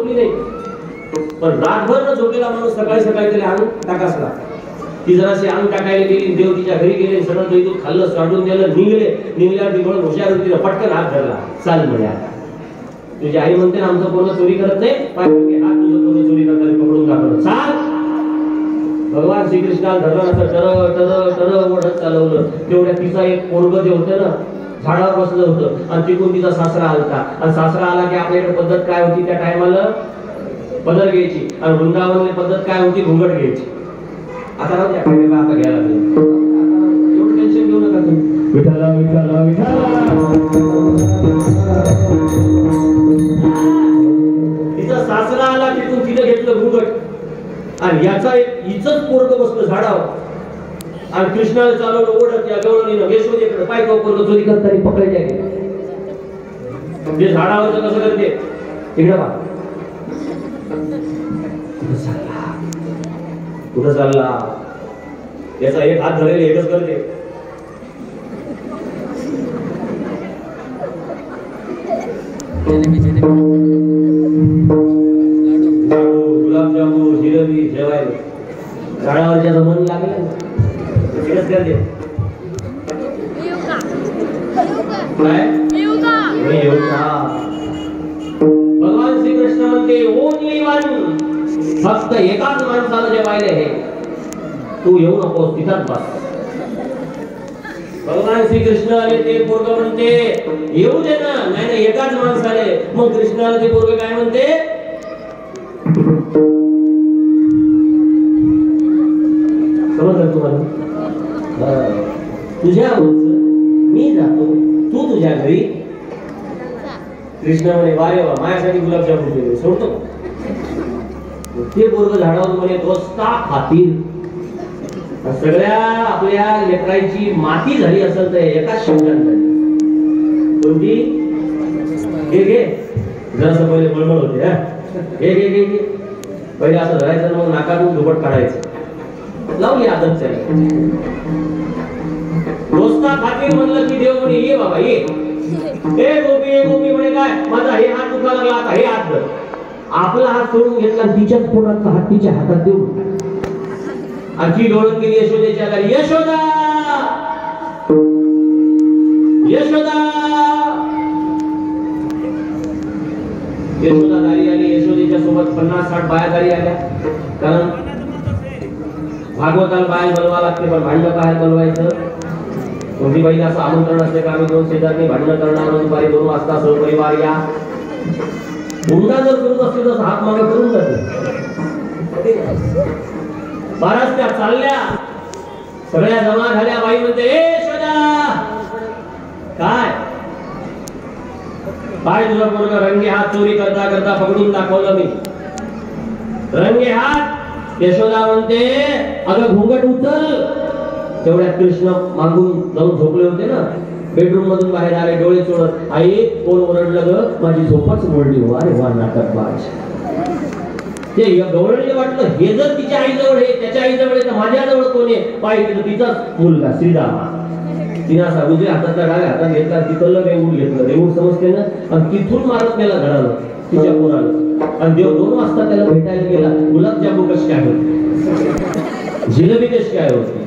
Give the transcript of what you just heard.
झोपली नाही, पण रातभर न झोपलेला माणूस सकाळी सकाळी त्याला आणून टाकासला. ती जराशी आणून टाकायला गेली, देव तिच्या घरी गेले, सगळं दूध खाल्लं, काढून दिलं, निघल्यावर ती म्हणून हुशार होती, पटकन हात धरला. चाल म्हणे आता तुझी आई म्हणते ना आमचं कोण चोरी करत नाही, हात तुझं कोण चोरी करताना पकडून दाखवलं. चाल. भगवान श्रीकृष्णाला धरलं असं टर ओढत चालवलं. तेवढ्या तिचा एक पोरग जे होतं ना झाडावर बसलं होतं आणि तिकडून तिचा सासरा आलता. आणि सासरा आला की आपल्याकडे पद्धत काय होती त्या टायमाला, पदर घ्यायची. आणि वृंदावनची पद्धत काय होती, घुंगट घ्यायची. आता राहू द्या, आता घ्यायला एवढं टेन्शन घेऊ नका तुम्ही. विठाला विठाला विठाला. तिचा सासरा आला तिथून तिने घेतलं घुंगट. आणि याचा एक हिचंच पोरग बसलं झाडावर. आणि कृष्णाला चालवलं ओढत या गवळणीनं यशोदेकडे. पाय तो पोरग चोरी करताना पकडायचे. ते झाडावरचं कसं करते, तिकडे पहा. कुठं चालला, याचा एक हात धरेल एकच करते. गुलाबजामुन जिलेबी जेवायला झाडावर ज्याचं मन लागलं तिकडेच करते. भगवान श्रीकृष्ण म्हणते ओनली वन, फक्त एकाच माणसाला जेवायला हे, तू येऊ नकोस, तिथंच बस. भगवान श्रीकृष्ण आले, ते पोरग म्हणते येऊ दे ना. नाही नाही, एकाच माणसाले. मग कृष्णाला ते पोरग काय म्हणते, समजलं तुम्हाला, तुझ्या मी जातो, तू तुझ्या घरी. कृष्ण म्हणे वारे वा, माझ्यासाठी गुलाबजामुन दिले, सोडतो. ते पोरग झाडावर म्हणे दोस्ता खातील. सगळ्या आपल्या लेकरांची माती झाली असेल तर एकाच शब्दात झाली. कोणती, घे घे. जरासं पहिले बळबळ होते, घे घे घे घे. पहिले असं धरायचं, मग नाकातून दुपट काढायचं. लावली आदत त्याला. दोस्ता खातील म्हणलं की देव म्हणे ये बाबा ये. हे गोपी म्हणे काय, माझा हे हात दुखा लागला, आता हे हात धर. आपला हात सोडून घेतला, तिच्याच पोराचा हात तिच्या हातात देऊन आणखी डोळत गेली यशोदेच्या घरी. यशोदा यशोदा यशोदा दारी आली. यशोदेच्या सोबत 50-60 बाया दारी आल्या. कारण भागवताला बाया बोलवा लागते, पण भांडण काय बोलवायचं. कोणती बाईला असं आमंत्रण असते का आम्ही 2 शेजारनी भांडणं करणार, दुपारी 2 वाजता सहपरिवार या. हुंडा जर करत असते तर हात मागे करून जाते. बराच त्या चालल्या, सगळ्या जमा झाल्या. बाई म्हणते ए यशोदा काय काय तुझा पोरगा रंगे हात चोरी करता करता पकडून दाखवलं मी, रंगे हात. यशोदा म्हणते अगं घुंगट उचल. तेवढ्यात कृष्ण मागून जाऊन झोपले होते ना, बेडरूम मधून बाहेर आले, डोळे चोळत. आई कोण ओरडलं ग, माझी झोपच मोडली. अरे वा नाटक बाज. ते गवळणीला वाटलं हे जर तिच्या आईजवळ आहे, त्याच्या आईजवळ आहे, तर माझ्याजवळ कोण आहे. पाहिजे तिचाच मुलगा श्रीरामा. तिने असा उजव्या हातातला डाव्या हातात घेतला, तिथलं रेऊड घेतलं. रेऊड समजते ना, आणि तिथून मारत त्याला घडालं तिच्या पोराला. आणि देव 2 वाजता त्याला भेटायला गेला. गुलाबजामुन कशी काय होती, जिलेबी कशी काय होती.